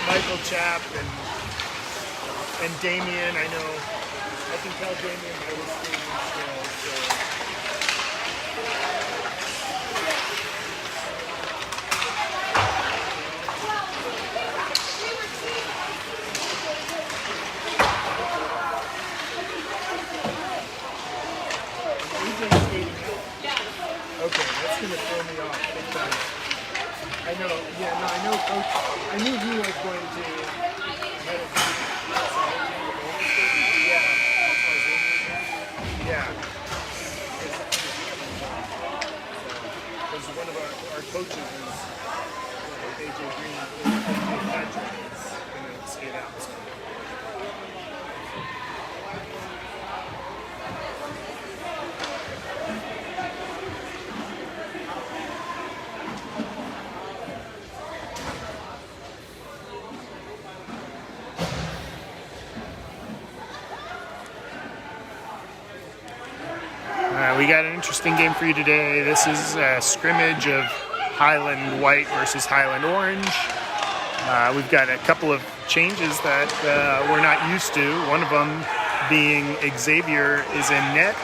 Michael Chap and Damien. I know. I can tell Damien by his skating skills. So. Okay, that's going to throw me off big time. I know, yeah, no, I know Coach, I knew he was going to head it. Yeah. Because one one of our coaches is AJ Green. AJ Patrick is going to skate out. So. We got an interesting game for you today. This is a scrimmage of Hyland White versus Hyland Orange. We've got a couple of changes that we're not used to. One of them being Xavier is in net,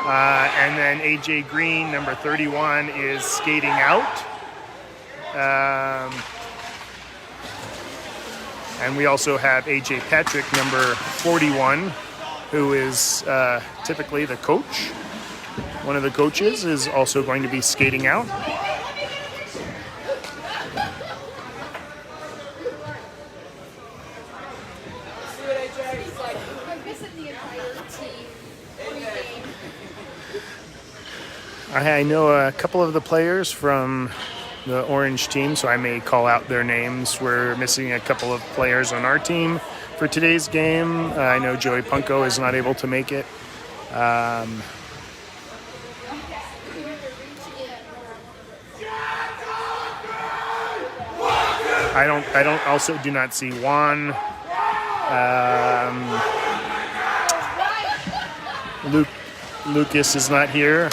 and then AJ Green, number 31, is skating out. And we also have AJ Patrick, number 41, who is typically the coach. One of the coaches is also going to be skating out. I know a couple of the players from the Orange team, so I may call out their names. We're missing a couple of players on our team for today's game. I know Joey Punko is not able to make it. I also do not see Juan. Lucas is not here.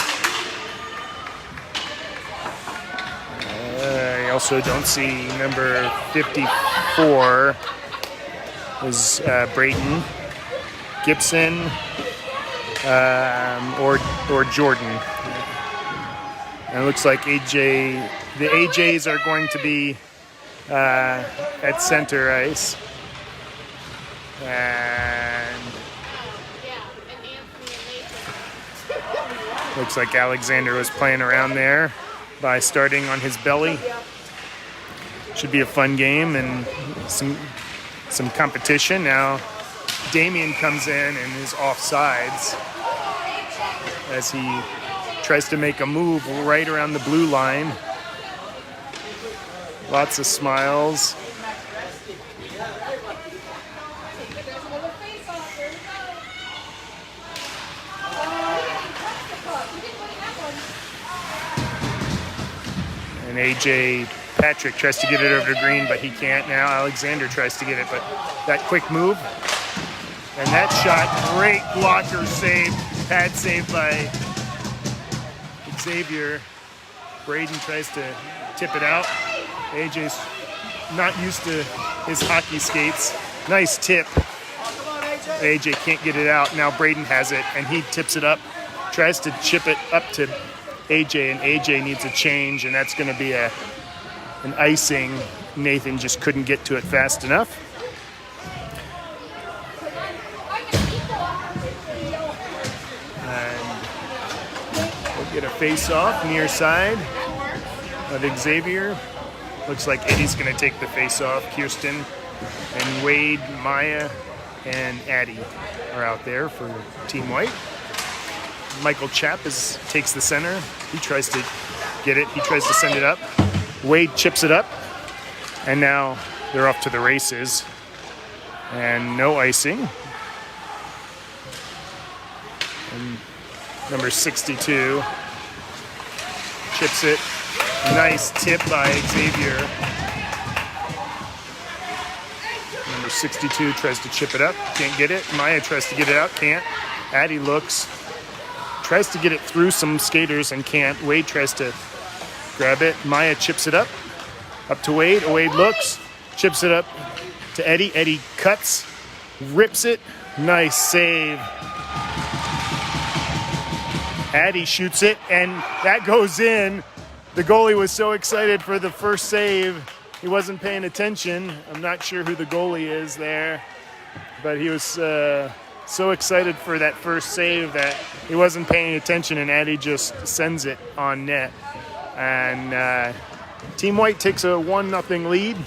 I also don't see number 54 is Brayton Gibson or Jordan. And it looks like the AJs are going to be at center ice, and looks like Alexander was playing around there by starting on his belly. Should be a fun game and some competition. Now Damien comes in and is offsides as he tries to make a move right around the blue line. Lots of smiles. And AJ Patrick tries to get it over to Green, but he can't now. Alexander tries to get it, but that quick move. And that shot, great blocker save, pad save by Xavier. Braden tries to tip it out. AJ's not used to his hockey skates. Nice tip. AJ can't get it out. Now Braden has it, and he tips it up. Tries to chip it up to AJ, and AJ needs a change, and that's going to be an icing. Nathan just couldn't get to it fast enough. And we'll get a face-off near side of Xavier. Looks like Eddie's going to take the face-off. Kirsten and Wade, Maya, and Addie are out there for Team White. Michael Chapp takes the center. He tries to get it. He tries to send it up. Wade chips it up. And now they're off to the races. And no icing. And number 62 chips it. Nice tip by Xavier. Number 62 tries to chip it up. Can't get it. Maya tries to get it out. Can't. Addie looks. Tries to get it through some skaters and can't. Wade tries to grab it. Maya chips it up. Up to Wade. Wade looks. Chips it up to Eddie. Eddie cuts. Rips it. Nice save. Addie shoots it, and that goes in. The goalie was so excited for the first save, he wasn't paying attention. I'm not sure who the goalie is there, but he was so excited for that first save that he wasn't paying attention, and Addie just sends it on net. And Team White takes a 1-0 lead.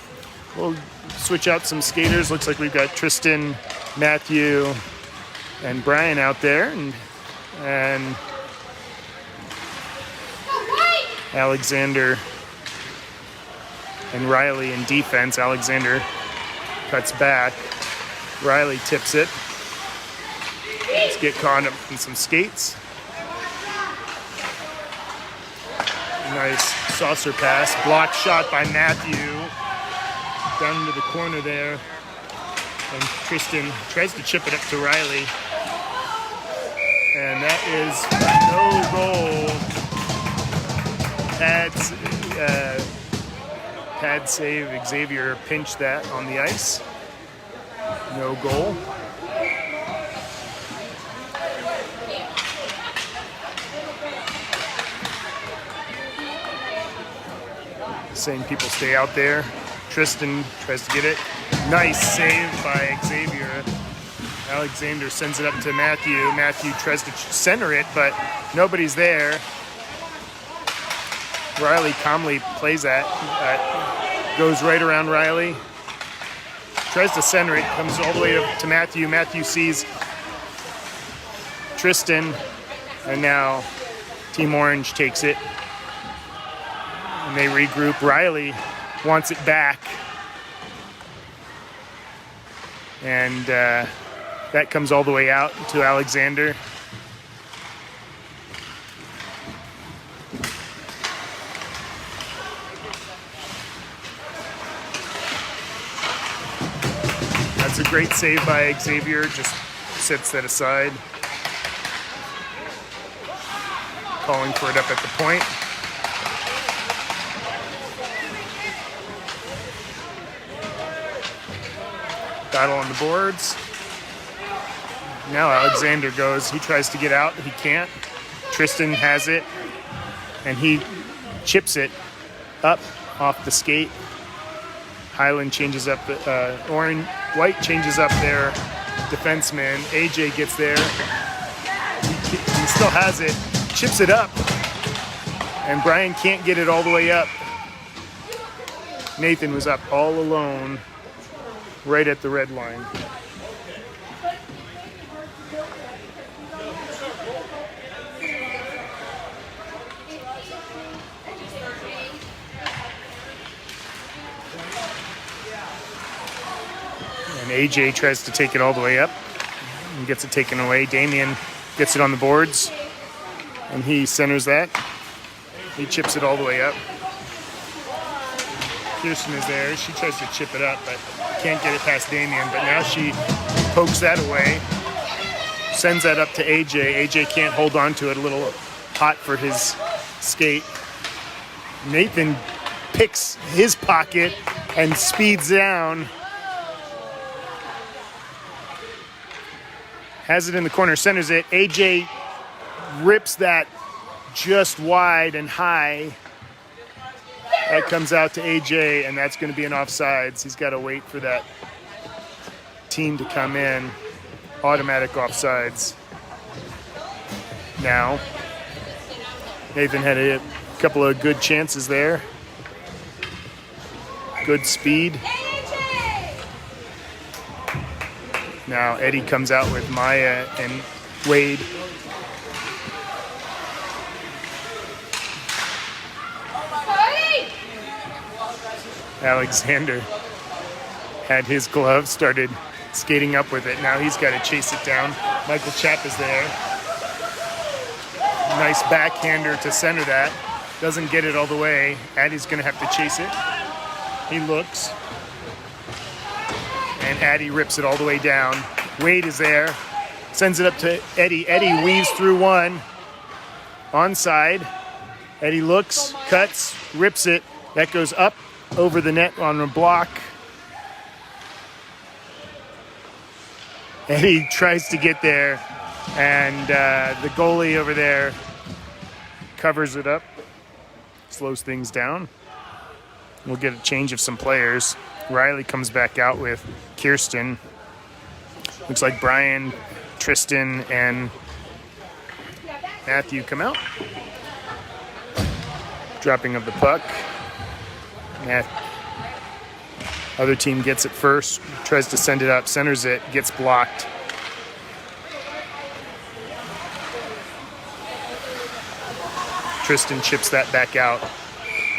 We'll switch out some skaters. Looks like we've got Tristan, Matthew, and Brian out there, and Alexander and Riley in defense. Alexander cuts back. Riley tips it. Let's get caught up in some skates. Nice saucer pass. Blocked shot by Matthew. Down into the corner there. And Tristan tries to chip it up to Riley. And that is no goal. Pad save. Xavier pinched that on the ice. No goal. Saying people stay out there. Tristan tries to get it. Nice save by Xavier. Alexander sends it up to Matthew. Matthew tries to center it, but nobody's there. Riley calmly plays that. Goes right around Riley. Tries to center it. Comes all the way up to Matthew. Matthew sees Tristan. And now Team Orange takes it. And they regroup. Riley wants it back. And that comes all the way out to Alexander. That's a great save by Xavier. Just sets that aside. Calling for it up at the point. Battle on the boards. Now Alexander goes. He tries to get out. He can't. Tristan has it. And he chips it up off the skate. Hyland changes up. White changes up their defenseman. AJ gets there. He still has it. Chips it up. And Brian can't get it all the way up. Nathan was up all alone. Right at the red line. And AJ tries to take it all the way up and gets it taken away. Damien gets it on the boards and he centers that. He chips it all the way up. Kirsten is there. She tries to chip it up, but can't get it past Damien. But now she pokes that away. Sends that up to AJ. AJ can't hold on to it. A little hot for his skate. Nathan picks his pocket and speeds down. Has it in the corner, centers it. AJ rips that just wide and high. That comes out to AJ, and that's going to be an offsides. He's got to wait for that team to come in. Automatic offsides. Now, Nathan had a couple of good chances there. Good speed. Now Eddie comes out with Maya and Wade. Alexander had his glove, started skating up with it. Now he's got to chase it down. Michael Chapp is there. Nice backhander to center that. Doesn't get it all the way. Addie's going to have to chase it. He looks. And Addie rips it all the way down. Wade is there. Sends it up to Eddie. Eddie weaves through one. Onside. Eddie looks, cuts, rips it. That goes up over the net on a block. Eddie tries to get there, and the goalie over there covers it up, slows things down. We'll get a change of some players. Riley comes back out with Kirsten. Looks like Brian, Tristan, and Matthew come out. Dropping of the puck. Other team gets it first, tries to send it up, centers it, gets blocked. Tristan chips that back out.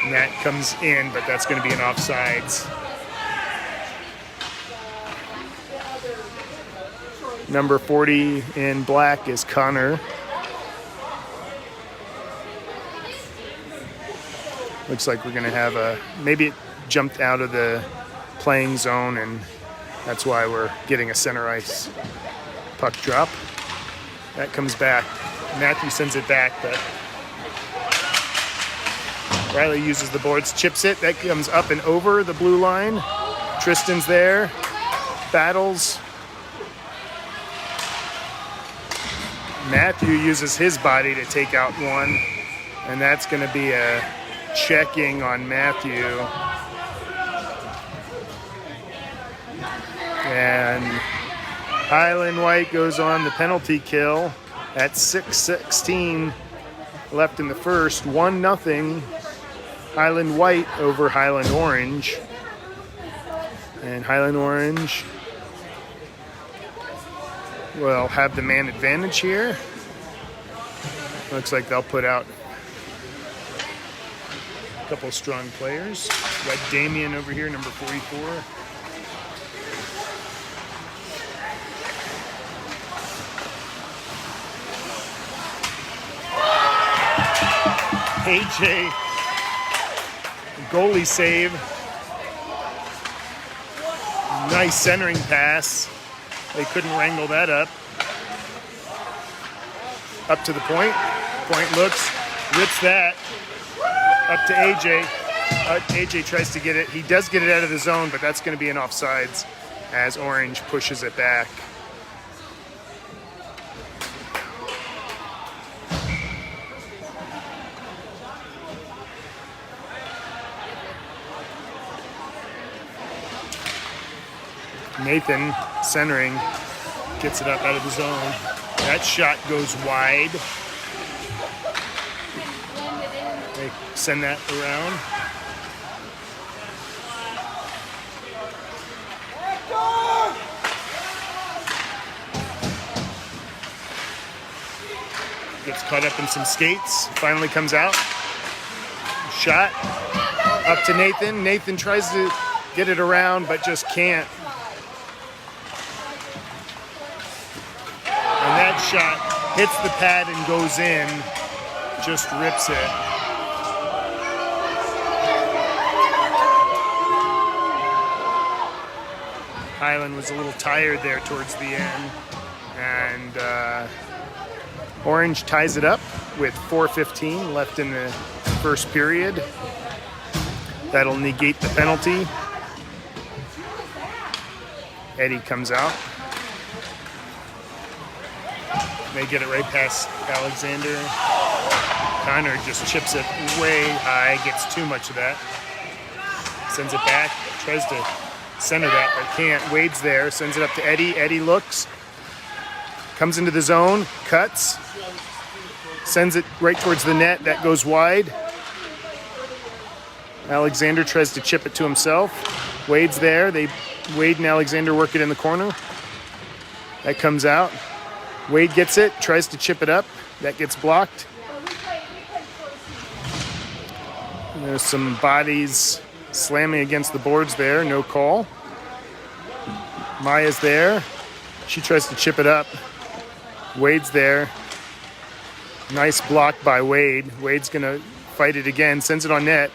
And that comes in, but that's going to be an offsides. Number 40 in black is Connor. Looks like we're going to have maybe it jumped out of the playing zone, and that's why we're getting a center ice puck drop. That comes back. Matthew sends it back, but Riley uses the boards, chips it. That comes up and over the blue line. Tristan's there, battles. Matthew uses his body to take out one, and that's going to be a checking on Matthew. And Hyland White goes on the penalty kill at 6:16 left in the first. 1-0 Hyland White over Hyland Orange. And Hyland Orange will have the man advantage here. Looks like they'll put out a couple strong players. Got Damien over here, number 44. AJ, goalie save. Nice centering pass. They couldn't wrangle that up. Up to the point. Point looks, rips that. Up to AJ. AJ tries to get it. He does get it out of the zone, but that's going to be an offsides as Orange pushes it back. Nathan, centering, gets it up out of the zone. That shot goes wide. They send that around. Gets caught up in some skates. Finally comes out. Shot up to Nathan. Nathan tries to get it around, but just can't. And that shot hits the pad and goes in. Just rips it. Hyland was a little tired there towards the end. And Orange ties it up with 4:15 left in the first period. That'll negate the penalty. Eddie comes out. They get it right past Alexander. Connor just chips it way high, gets too much of that. Sends it back, tries to center that, but can't. Wade's there, sends it up to Eddie. Eddie looks, comes into the zone, cuts, sends it right towards the net. That goes wide. Alexander tries to chip it to himself. Wade's there. Wade and Alexander work it in the corner. That comes out. Wade gets it, tries to chip it up. That gets blocked. And there's some bodies slamming against the boards there. No call. Maya's there. She tries to chip it up. Wade's there. Nice block by Wade. Wade's going to fight it again. Sends it on net.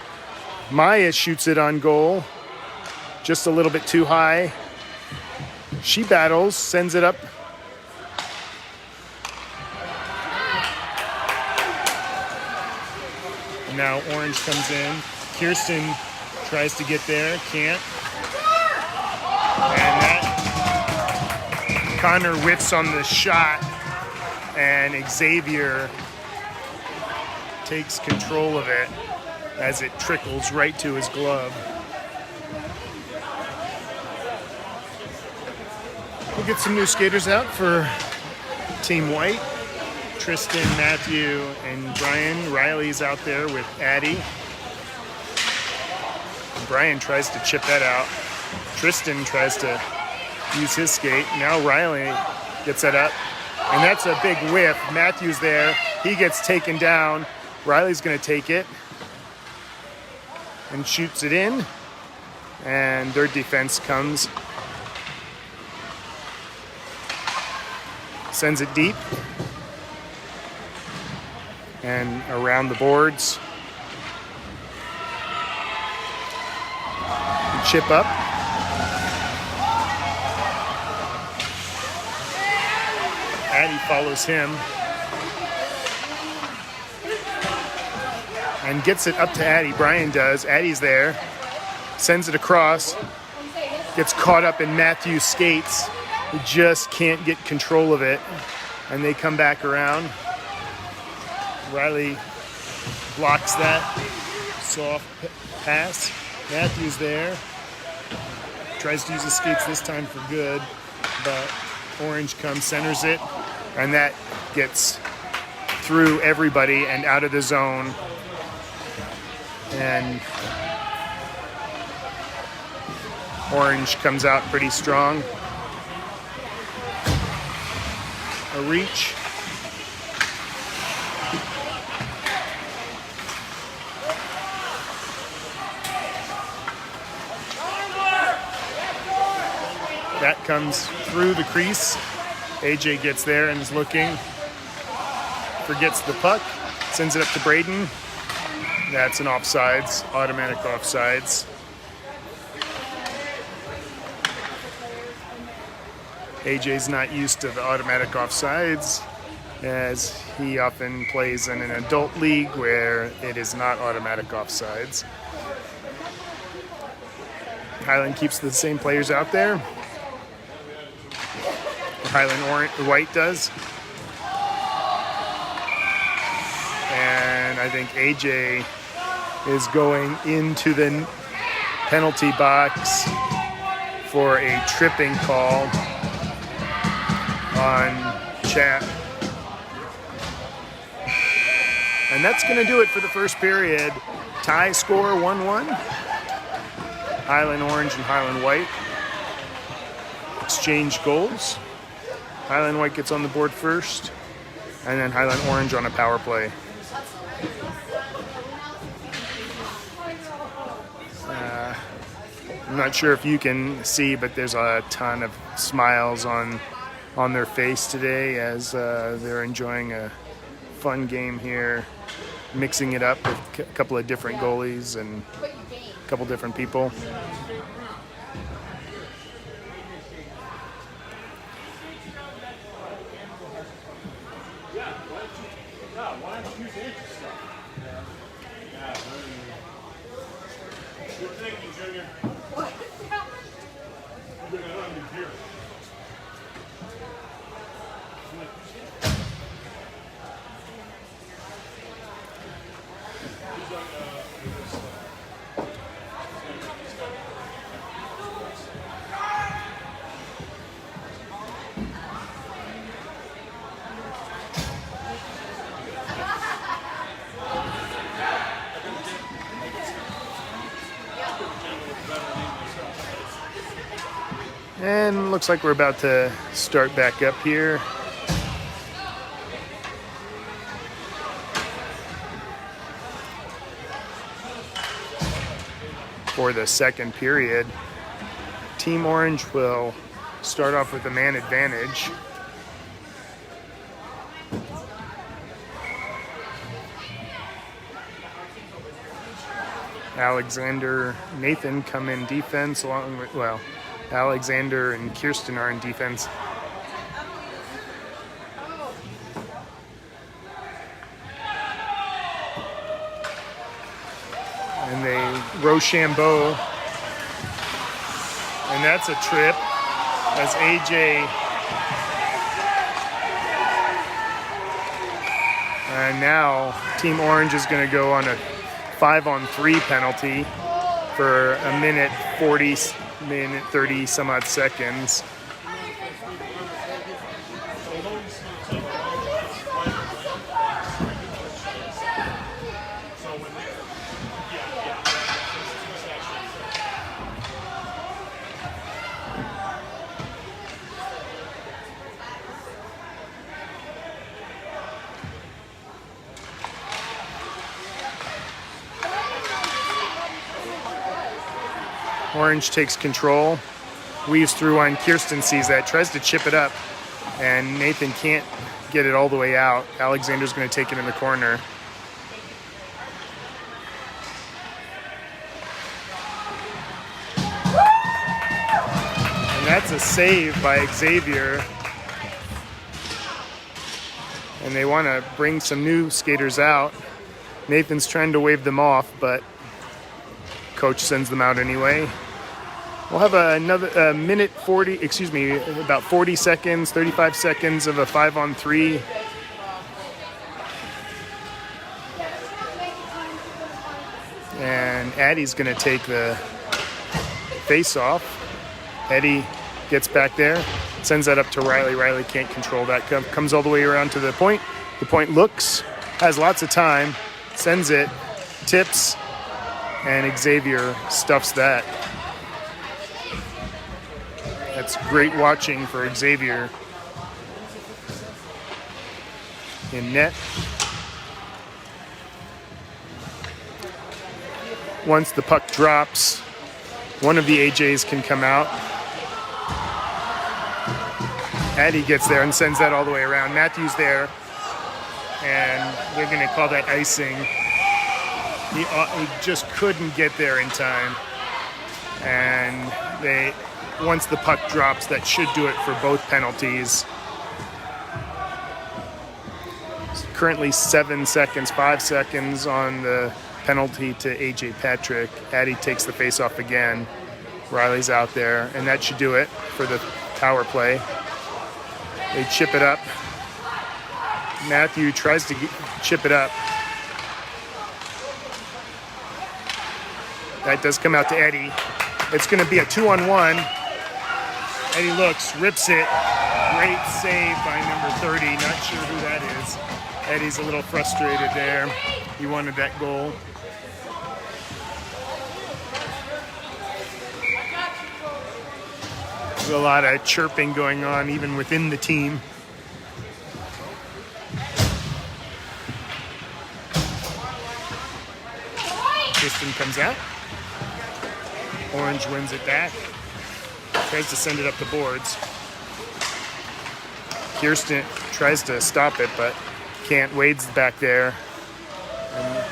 Maya shoots it on goal. Just a little bit too high. She battles, sends it up. Now Orange comes in. Kirsten tries to get there, can't. And that Connor whiffs on the shot, and Xavier takes control of it as it trickles right to his glove. We'll get some new skaters out for Team White. Tristan, Matthew, and Brian. Riley's out there with Addie. Brian tries to chip that out. Tristan tries to use his skate. Now Riley gets that up. And that's a big whiff. Matthew's there. He gets taken down. Riley's going to take it and shoots it in, and their defense comes, sends it deep and around the boards. Chip up. Addy follows him and gets it up to Addy. Brian does. Addy's there. Sends it across. Gets caught up in Matthew's skates. He just can't get control of it. And they come back around. Riley blocks that soft pass. Matthew's there. Tries to use his skates this time for good, but Orange comes, centers it, and that gets through everybody and out of the zone. And Orange comes out pretty strong. A reach. That comes through the crease. AJ gets there and is looking. Forgets the puck. Sends it up to Braden. That's an offsides, automatic offsides. AJ's not used to the automatic offsides, as he often plays in an adult league where it is not automatic offsides. Hyland keeps the same players out there. Hyland White does. And I think AJ is going into the penalty box for a tripping call on Chat. And that's going to do it for the first period. Tie score 1-1. Hyland Orange and Hyland White exchange goals. Hyland White gets on the board first, and then Hyland Orange on a power play. I'm not sure if you can see, but there's a ton of smiles on their face today as they're enjoying a fun game here, mixing it up with a couple of different goalies and a couple different people. And looks like we're about to start back up here. For the second period, Team Orange will start off with a man advantage. Alexander, Nathan come in defense along with, well, Alexander and Kirsten are in defense. And they Rochambeau. And that's a trip as AJ. And now Team Orange is going to go on a 5-on-3 penalty for a minute 30 some odd seconds. Orange takes control, weaves through on Kirsten, sees that, tries to chip it up, and Nathan can't get it all the way out. Alexander's going to take it in the corner. And that's a save by Xavier. And they want to bring some new skaters out. Nathan's trying to wave them off, but coach sends them out anyway. We'll have another minute 40, about 40 seconds, 35 seconds of a 5-on-3. And Addie's going to take the face off. Eddie gets back there, sends that up to Riley. Riley can't control that. Comes all the way around to the point. The point looks, has lots of time, sends it, tips, and Xavier stuffs that. That's great watching for Xavier. In net. Once the puck drops, one of the AJs can come out. Addie gets there and sends that all the way around. Matthew's there, and they're going to call that icing. He just couldn't get there in time. And once the puck drops, that should do it for both penalties. It's currently 7 seconds, 5 seconds on the penalty to AJ Patrick. Addie takes the face off again. Riley's out there, and that should do it for the power play. They chip it up. Matthew tries to chip it up. That does come out to Eddie. It's going to be a 2-on-1. Eddie looks, rips it. Great save by number 30. Not sure who that is. Eddie's a little frustrated there. He wanted that goal. There's a lot of chirping going on even within the team. Kristen comes out. Orange wins it back. Tries to send it up the boards. Kirsten tries to stop it, but can't. Wade's back there. And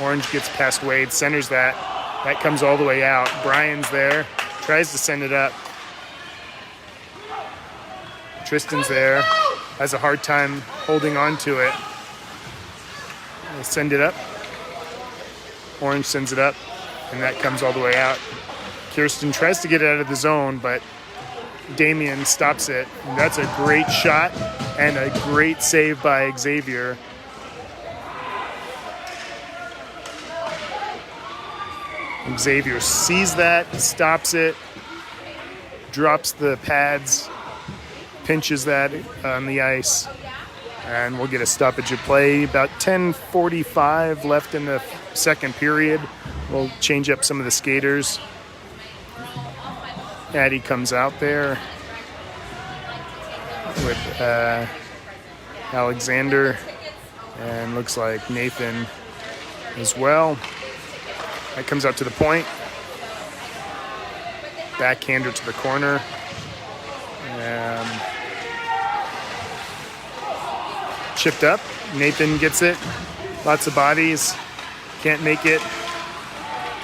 Orange gets past Wade, centers that. That comes all the way out. Brian's there. Tries to send it up. Tristan's there. Has a hard time holding on to it. They send it up. Orange sends it up, and that comes all the way out. Kirsten tries to get it out of the zone, but Damien stops it. And that's a great shot and a great save by Xavier. Xavier sees that, stops it, drops the pads, pinches that on the ice, and we'll get a stoppage of play. About 10:45 left in the second period. We'll change up some of the skaters. Addie comes out there with Alexander, and looks like Nathan as well. That comes out to the point. Backhander to the corner. Chipped up. Nathan gets it. Lots of bodies. Can't make it.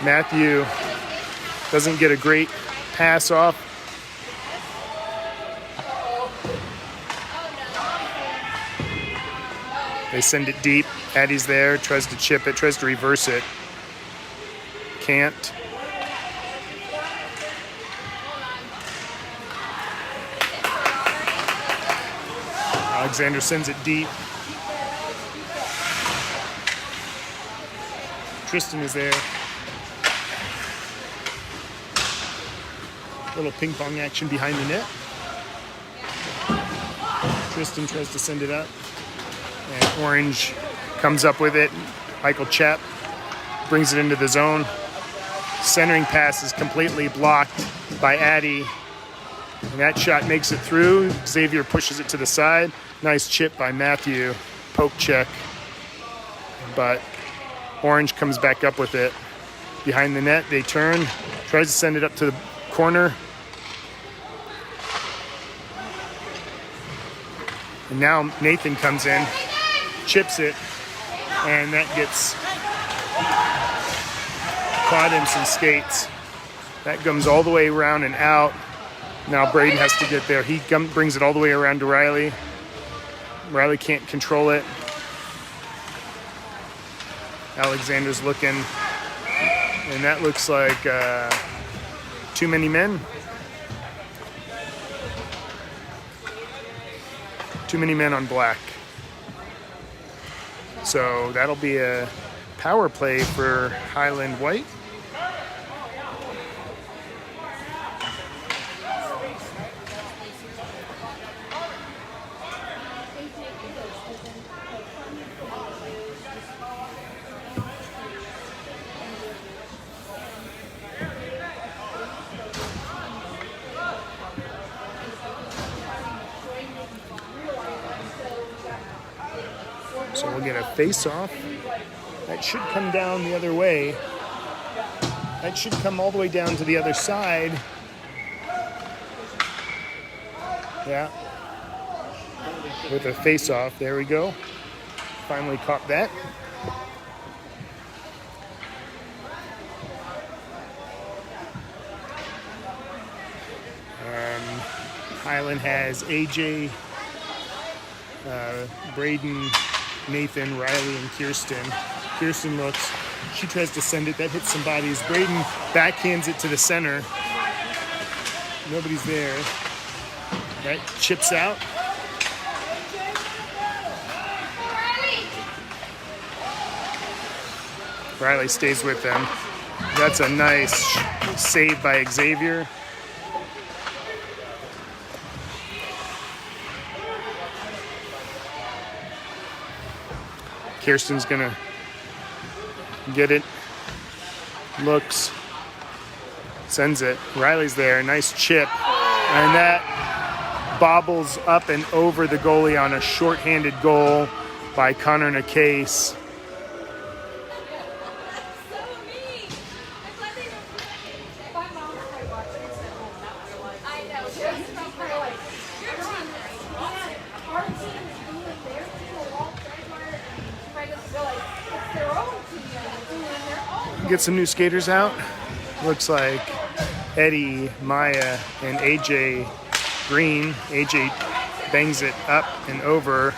Matthew doesn't get a great pass off. They send it deep. Addie's there. Tries to chip it. Tries to reverse it. Can't. Alexander sends it deep. Tristan is there. Little ping pong action behind the net. Tristan tries to send it up. And Orange comes up with it. Michael Chapp brings it into the zone. Centering pass is completely blocked by Addie. And that shot makes it through. Xavier pushes it to the side. Nice chip by Matthew. Poke check. But Orange comes back up with it. Behind the net, they turn. Tries to send it up to the corner. And now Nathan comes in, chips it, and that gets caught in some skates. That comes all the way around and out. Now Braden has to get there. He brings it all the way around to Riley. Riley can't control it. Alexander's looking, and that looks like too many men. Too many men on black. So that'll be a power play for Hyland White. So we'll get a face-off. That should come down the other way. That should come all the way down to the other side. Yeah. With a face-off. There we go. Finally caught that. Hyland has AJ, Braden, Nathan, Riley, and Kirsten. Kirsten looks, she tries to send it, that hits some bodies. Braden backhands it to the center. Nobody's there. That chips out. Riley stays with them. That's a nice save by Xavier. Kirsten's gonna get it, looks, sends it. Riley's there, nice chip, and that bobbles up and over the goalie on a shorthanded goal by Connor Nakase. Get some new skaters out. Looks like Eddie, Maya, and AJ Green. AJ bangs it up and over.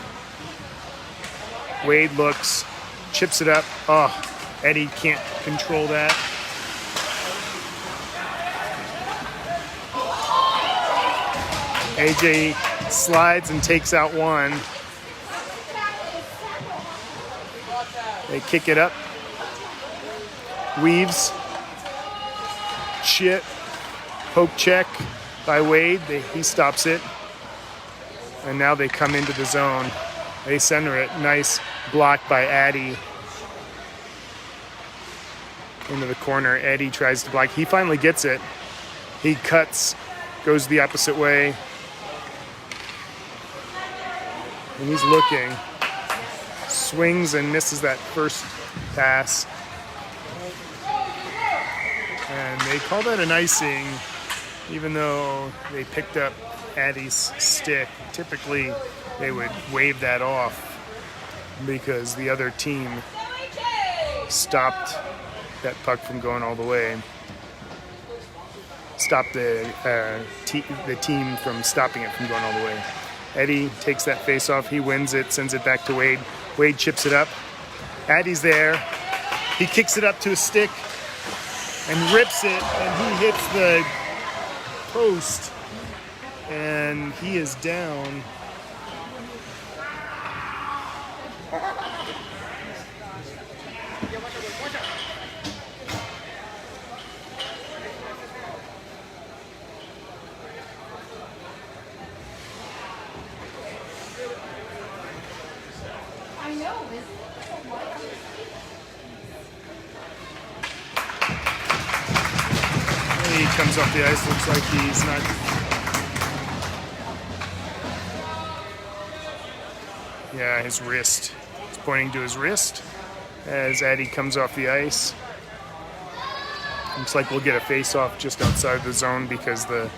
Wade looks, chips it up. Oh, Eddie can't control that. AJ slides and takes out one. They kick it up. Weaves, chip, poke check by Wade. He stops it. And now they come into the zone. They center it. Nice block by Addy. Into the corner. Eddie tries to block. He finally gets it. He cuts, goes the opposite way. And he's looking. Swings and misses that first pass. And they call that an icing, even though they picked up Addy's stick. Typically, they would wave that off because the other team stopped that puck from going all the way. Stopped the team from stopping it from going all the way. Eddie takes that face off. He wins it, sends it back to Wade. Wade chips it up. Addy's there. He kicks it up to a stick and rips it, and he hits the post, and he is down. I know. He comes off the ice, looks like he's not. Yeah, his wrist. He's pointing to his wrist as Addy comes off the ice. Looks like we'll get a face-off just outside the zone because the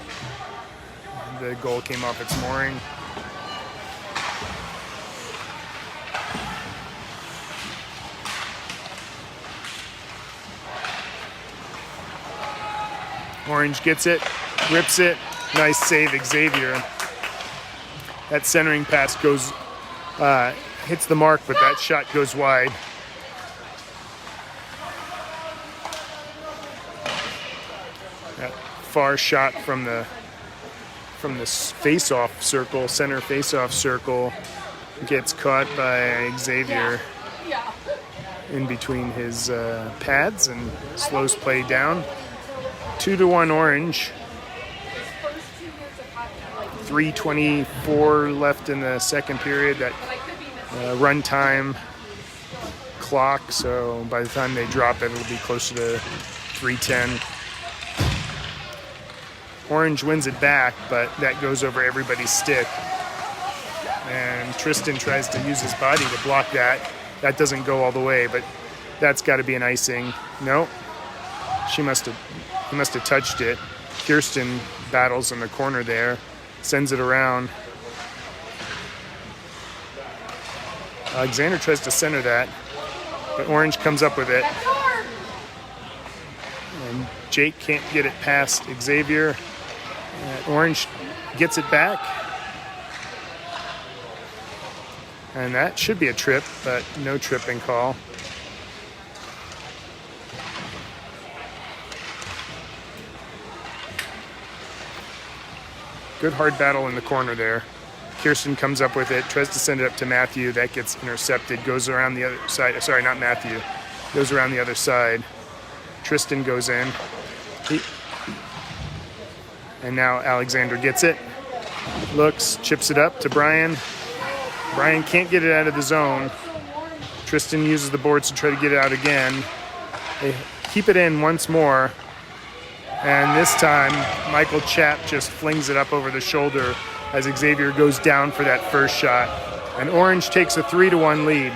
goal came off its mooring. Orange gets it, rips it. Nice save, Xavier. That centering pass goes, hits the mark, but that shot goes wide. That far shot from the face-off circle, center face-off circle, gets caught by Xavier in between his pads and slows play down. 2-1 Orange. 3:24 left in the second period. That run time clock, so by the time they drop it, it'll be closer to 3:10. Orange wins it back, but that goes over everybody's stick. And Tristan tries to use his body to block that. That doesn't go all the way, but that's got to be an icing. No, he must have touched it. Kirsten battles in the corner there, sends it around. Alexander tries to center that, but Orange comes up with it. And Jake can't get it past Xavier. Orange gets it back. And that should be a trip, but no tripping call. Good hard battle in the corner there. Kirsten comes up with it, tries to send it up to Matthew. That gets intercepted, goes around the other side. Sorry, not Matthew. Goes around the other side. Tristan goes in. And now Alexander gets it. Looks, chips it up to Brian. Brian can't get it out of the zone. Tristan uses the boards to try to get it out again. They keep it in once more. And this time, Michael Chapp just flings it up over the shoulder as Xavier goes down for that first shot. And Orange takes a 3-1 lead.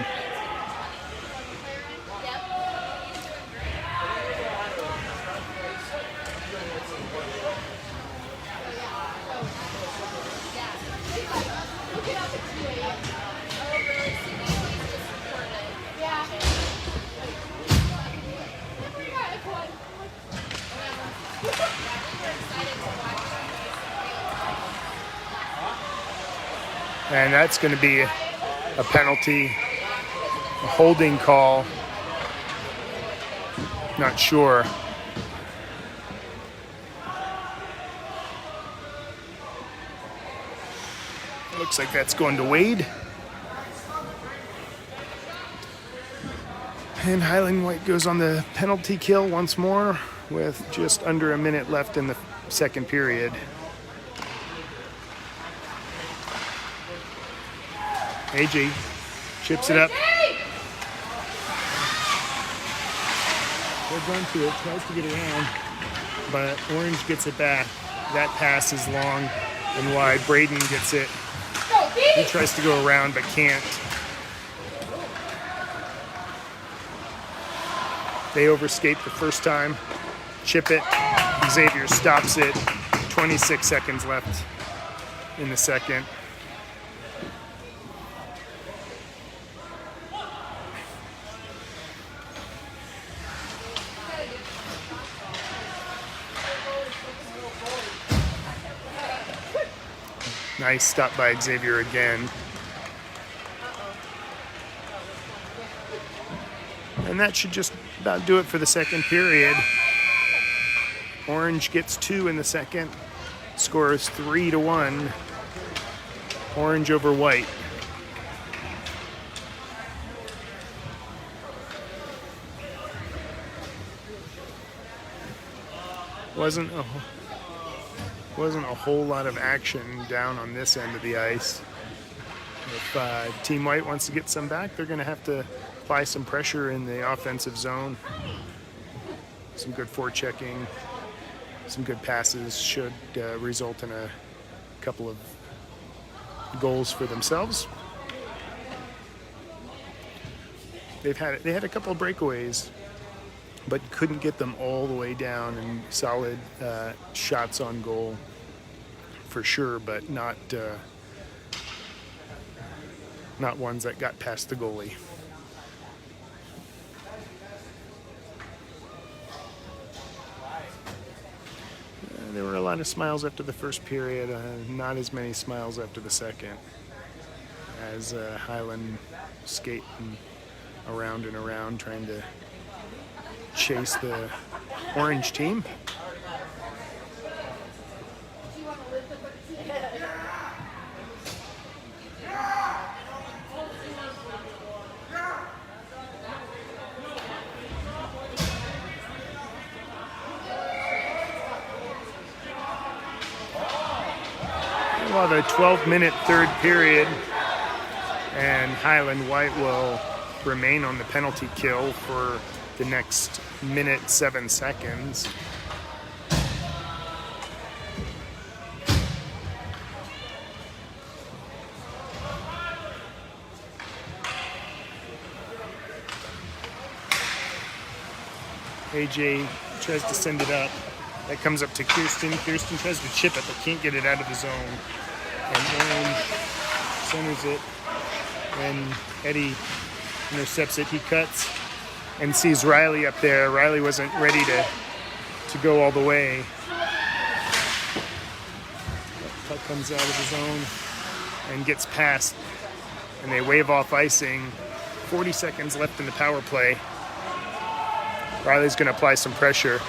And that's going to be a penalty, a holding call. Not sure. Looks like that's going to Wade. And Highland White goes on the penalty kill once more with just under a minute left in the second period. AJ chips it up. They're going to it, tries to get around, but Orange gets it back. That pass is long and wide. Braden gets it. He tries to go around, but can't. They overskate the first time. Chip it. Xavier stops it. 26 seconds left in the second. Nice stop by Xavier again. And that should just about do it for the second period. Orange gets 2 in the second. Score is 3-1. Orange over White. Wasn't a whole lot of action down on this end of the ice. If Team White wants to get some back, they're going to have to apply some pressure in the offensive zone. Some good forechecking, some good passes should result in a couple of goals for themselves. They had a couple of breakaways but couldn't get them all the way down, and solid shots on goal for sure, but not ones that got past the goalie. There were a lot of smiles after the first period, not as many smiles after the second, as Hyland skating around and around trying to chase the orange team. Well, the 12-minute third period, and Hyland White will remain on the penalty kill for the next minute 7 seconds. AJ tries to send it up. That comes up to Kirsten. Kirsten tries to chip it, but can't get it out of the zone. And Orange centers it. When Eddie intercepts it, he cuts and sees Riley up there. Riley wasn't ready to go all the way. Puck comes out of the zone and gets past, and they wave off icing. 40 seconds left in the power play. Riley's going to apply some pressure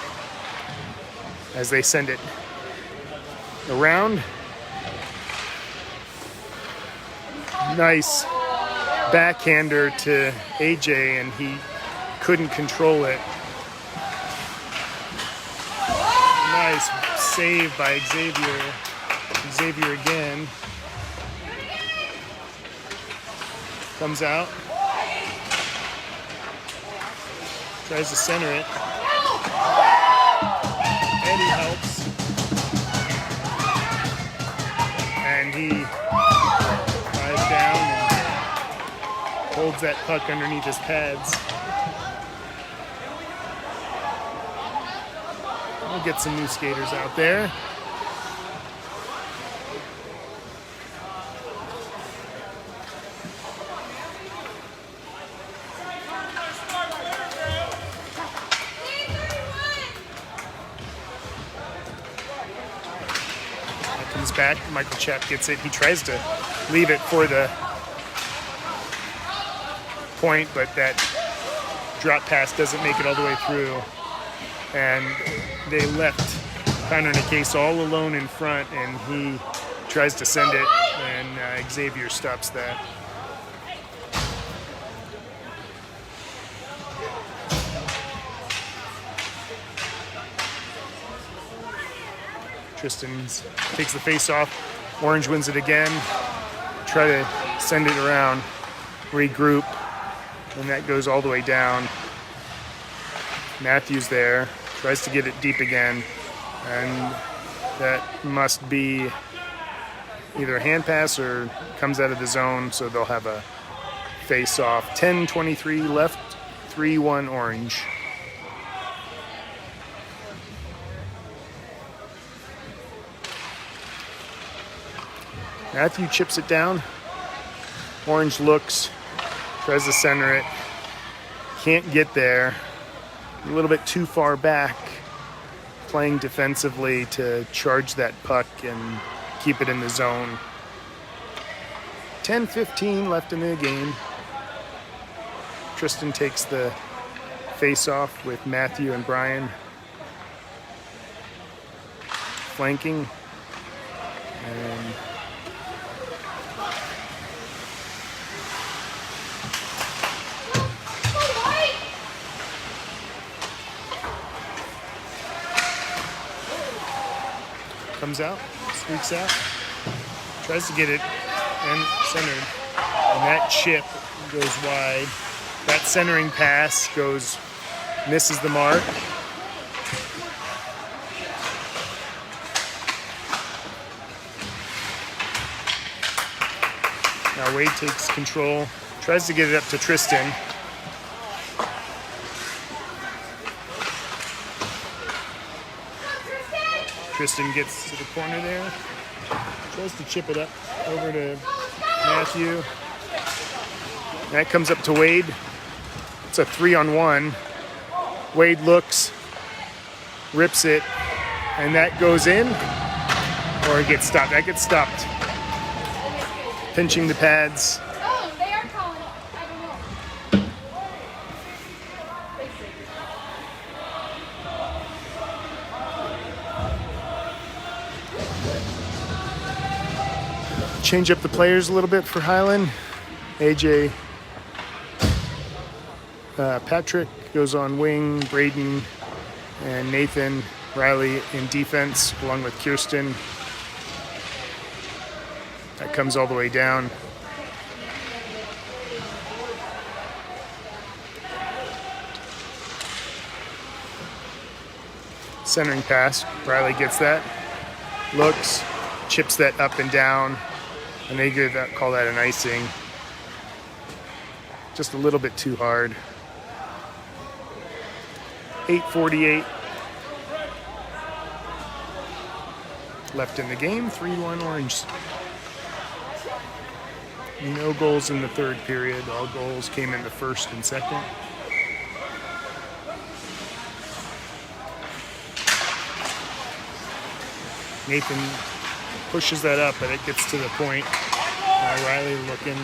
as they send it around. Nice backhander to AJ, and he couldn't control it. Nice save by Xavier. Xavier again. Comes out. Tries to center it. Eddie helps. And he dives down and holds that puck underneath his pads. We'll get some new skaters out there. Back, Michael Chap gets it. He tries to leave it for the point, but that drop pass doesn't make it all the way through. And they left Connor Nicase all alone in front, and he tries to send it, and Xavier stops that. Tristan takes the face off. Orange wins it again. Try to send it around, regroup, and that goes all the way down. Matthews there, tries to get it deep again, and that must be either a hand pass or comes out of the zone, so they'll have a face off. 10:23 left, 3-1 Orange. Matthew chips it down. Orange looks, tries to center it. Can't get there. A little bit too far back, playing defensively to charge that puck and keep it in the zone. 10:15 left in the game. Tristan takes the face-off with Matthew and Brian flanking. And comes out, squeaks out, tries to get it and centered, and that chip goes wide. That centering pass misses the mark. Now Wade takes control, tries to get it up to Tristan. Tristan gets to the corner there. Tries to chip it up over to Matthew. That comes up to Wade. It's a 3-on-1. Wade looks, rips it, and that goes in, or it gets stopped. That gets stopped. Pinching the pads. Oh, they are calling it. I don't know. Change up the players a little bit for Hyland. AJ Patrick goes on wing, Braden and Nathan Riley in defense, along with Kirsten. That comes all the way down. Centering pass, Riley gets that, looks, chips that up and down, and they call that an icing. Just a little bit too hard. 8:48 left in the game. 3-1 Orange. No goals in the third period. All goals came in the first and second. Nathan pushes that up, but it gets to the point. Riley looking.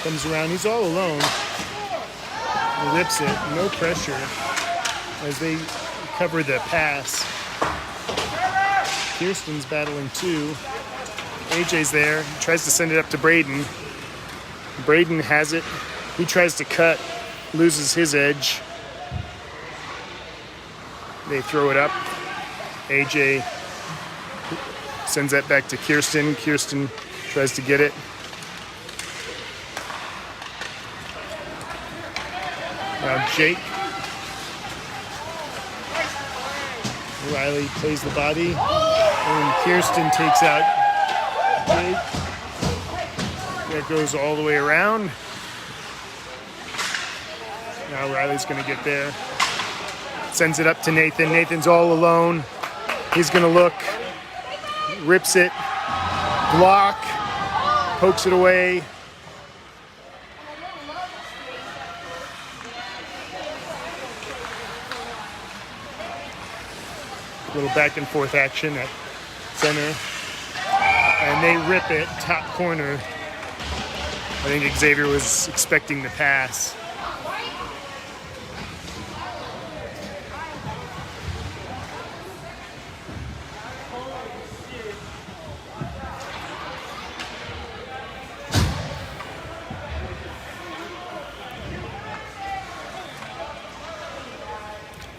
Comes around. He's all alone. He rips it. No pressure as they cover the pass. Kirsten's battling too. AJ's there. He tries to send it up to Braden. Braden has it. He tries to cut. Loses his edge. They throw it up. AJ sends that back to Kirsten. Kirsten tries to get it. Now Jake. Riley plays the body. And Kirsten takes out Jake. That goes all the way around. Now Riley's going to get there. Sends it up to Nathan. Nathan's all alone. He's going to look. Rips it. Block. Pokes it away. Little back and forth action at center. And they rip it top corner. I think Xavier was expecting the pass.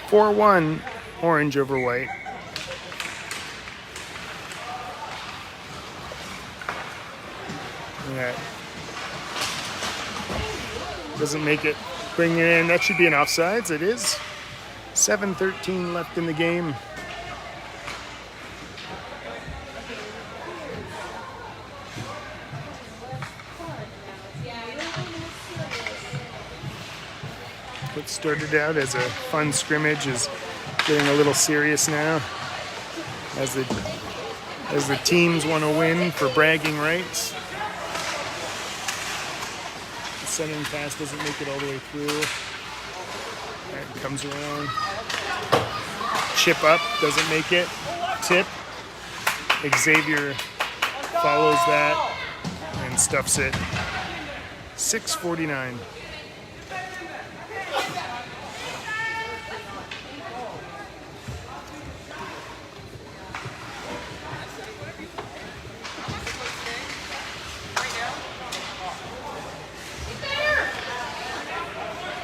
(4-1) Orange over White. That doesn't make it. Bring it in. That should be an offsides. It is. 7:13 left in the game. What started out as a fun scrimmage is getting a little serious now, as the teams want to win for bragging rights. The centering pass doesn't make it all the way through. That comes around. Chip up, doesn't make it. Tip. Xavier follows that and stuffs it. 6:49.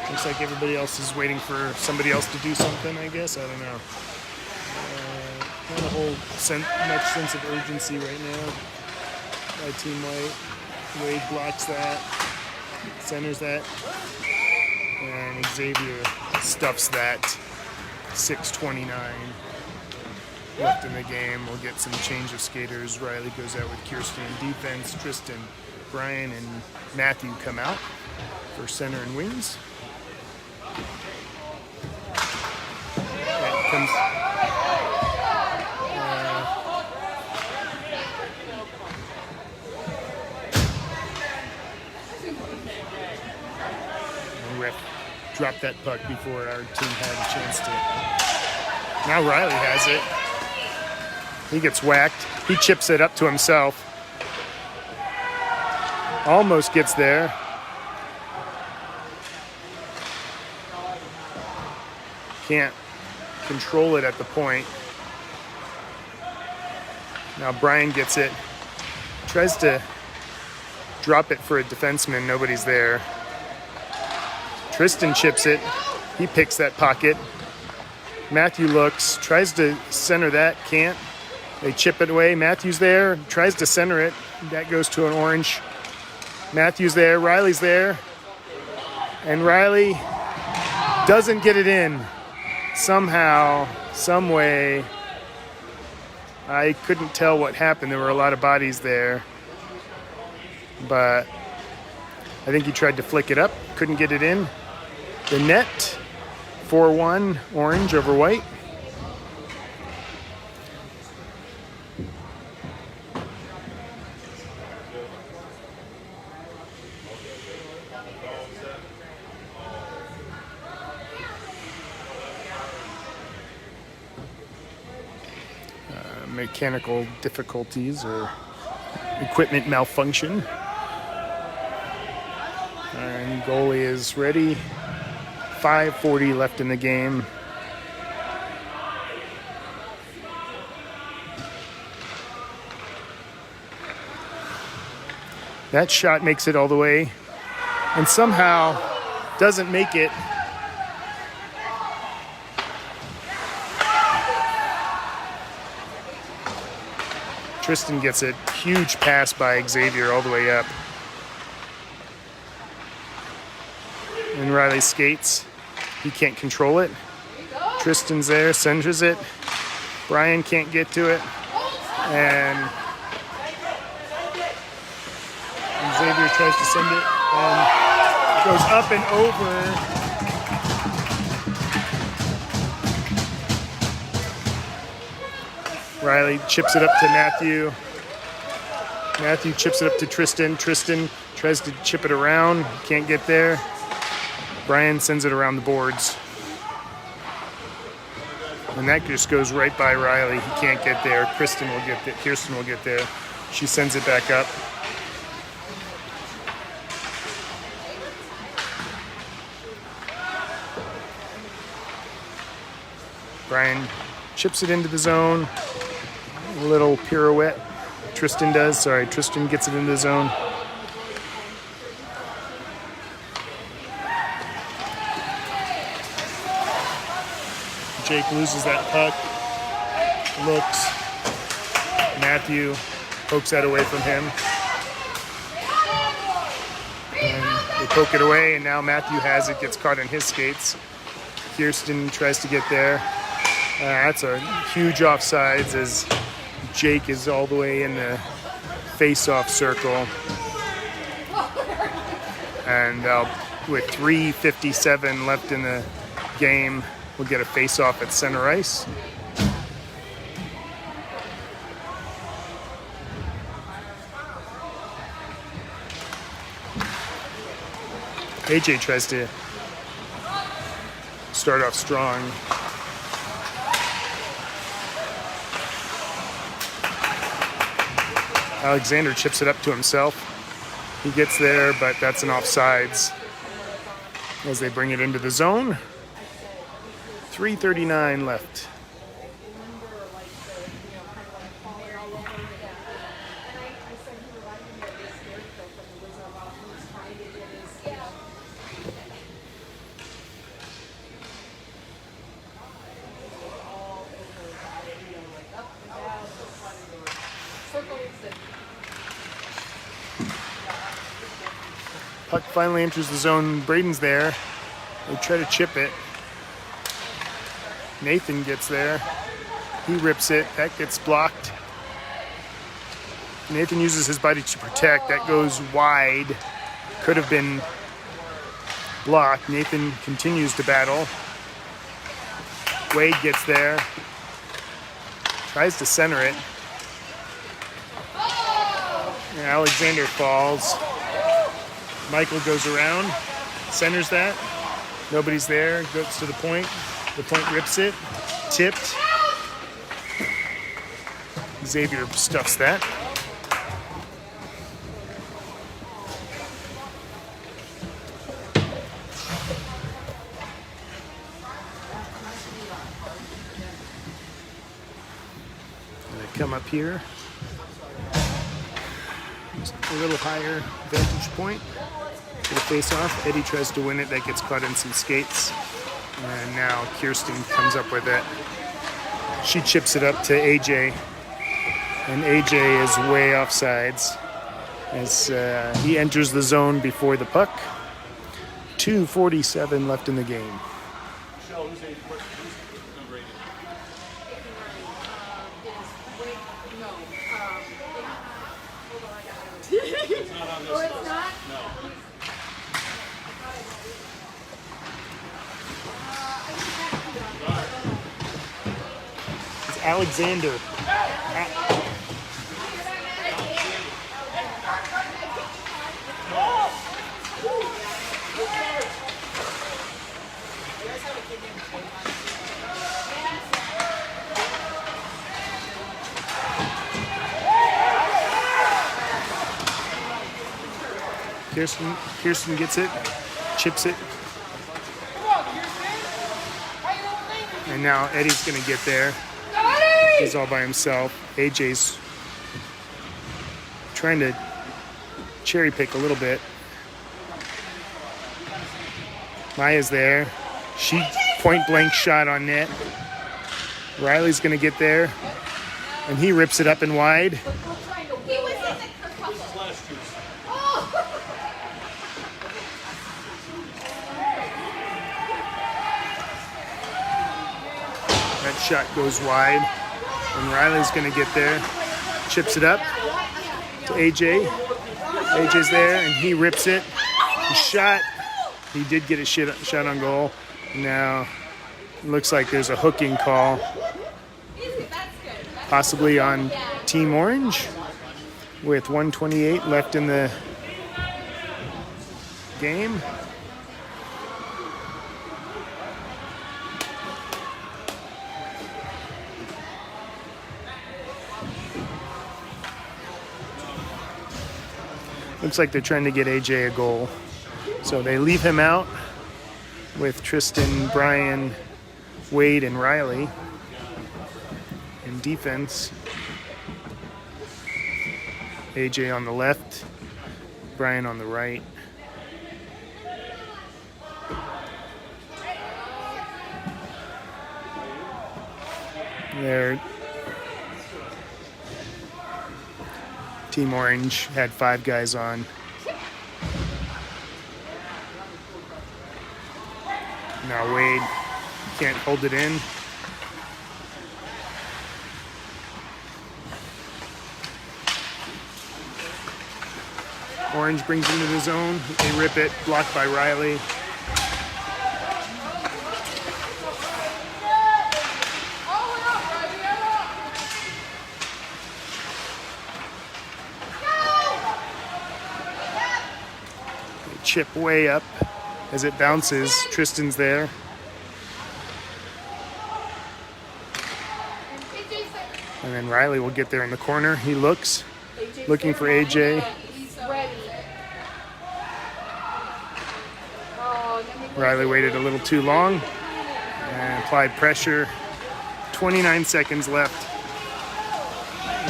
Looks like everybody else is waiting for somebody else to do something, I guess. I don't know. Not a whole much sense of urgency right now by Team White. Wade blocks that, centers that, and Xavier stuffs that. 6:29 left in the game. We'll get some change of skaters. Riley goes out with Kirsten in defense. Tristan, Brian, and Matthew come out for center and wings. dropped that puck before our team had a chance to. Now Riley has it. He gets whacked. He chips it up to himself. Almost gets there. Can't control it at the point. Now Brian gets it. Tries to drop it for a defenseman. Nobody's there. Tristan chips it. He picks that pocket. Matthew looks, tries to center that, can't. They chip it away. Matthew's there, tries to center it. That goes to an orange. Matthew's there, Riley's there. And Riley doesn't get it in. Somehow, some way, I couldn't tell what happened. There were a lot of bodies there. But I think he tried to flick it up, couldn't get it in. The net, 4-1, orange over white. Mechanical difficulties or equipment malfunction. And goalie is ready. 5:40 left in the game. That shot makes it all the way and somehow doesn't make it. Tristan gets a huge pass by Xavier all the way up. And Riley skates. He can't control it. Tristan's there, centers it. Brian can't get to it. And Xavier tries to send it. And it goes up and over. Riley chips it up to Matthew. Matthew chips it up to Tristan. Tristan tries to chip it around. Can't get there. Brian sends it around the boards. And that just goes right by Riley. He can't get there. Kirsten will get there. She sends it back up. Brian chips it into the zone. A little pirouette. Tristan gets it into the zone. Jake loses that puck. Looks. Matthew pokes that away from him. And they poke it away, and now Matthew has it, gets caught in his skates. Kirsten tries to get there. That's a huge offsides as Jake is all the way in the face-off circle. And with 3:57 left in the game, we'll get a face-off at center ice. AJ tries to start off strong. Alexander chips it up to himself. He gets there, but that's an offsides as they bring it into the zone. 3:39 left. Puck finally enters the zone. Braden's there. They try to chip it. Nathan gets there. He rips it. That gets blocked. Nathan uses his body to protect. That goes wide. Could have been blocked. Nathan continues to battle. Wade gets there. Tries to center it. And Alexander falls. Michael goes around, centers that. Nobody's there. Goes to the point. The point rips it. Tipped. Xavier stuffs that. Come up here, just a little higher vantage point for the face-off. Eddie tries to win it, that gets caught in some skates, and now Kirsten comes up with it. She chips it up to AJ, and AJ is way offsides as he enters the zone before the puck. 2:47 left in the game. Alexander. Kirsten gets it, chips it. And now Eddie's going to get there. He's all by himself. AJ's trying to cherry pick a little bit. Maya's there. She point blank shot on net. Riley's going to get there. And he rips it up and wide. That shot goes wide. And Riley's going to get there. Chips it up to AJ. AJ's there, and he rips it. He shot. He did get a shot on goal. Now, it looks like there's a hooking call. Possibly on Team Orange. With 1:28 left in the game. Looks like they're trying to get AJ a goal. So they leave him out with Tristan, Brian, Wade, and Riley in defense. AJ on the left, Brian on the right. Their Team Orange had 5 guys on. Now Wade can't hold it in. Orange brings him to the zone. They rip it, blocked by Riley. Chip way up as it bounces. Tristan's there. And then Riley will get there in the corner. He looks, looking for AJ. Riley waited a little too long and applied pressure. 29 seconds left.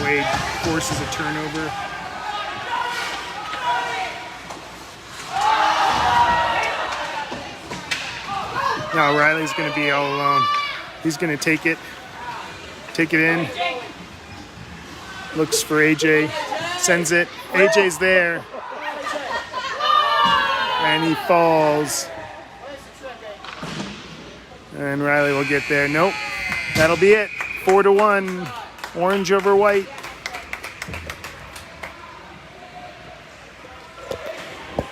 Wade forces a turnover. Now Riley's going to be all alone. He's going to take it in. Looks for AJ, sends it. AJ's there. And he falls. And Riley will get there. Nope. That'll be it. 4-1. Orange over white.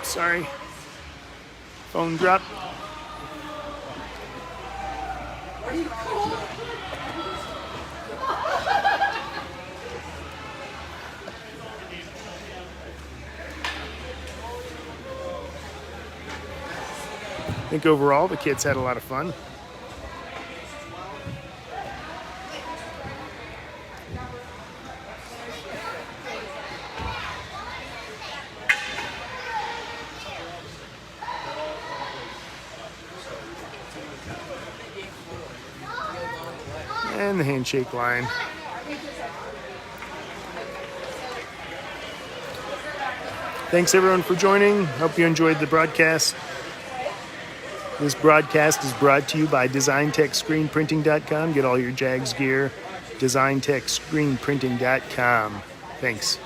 Sorry. Phone dropped. I think overall the kids had a lot of fun. And the handshake line. Thanks everyone for joining. Hope you enjoyed the broadcast. This broadcast is brought to you by DesignTechScreenPrinting.com. Get all your Jags gear. DesignTechScreenPrinting.com. Thanks.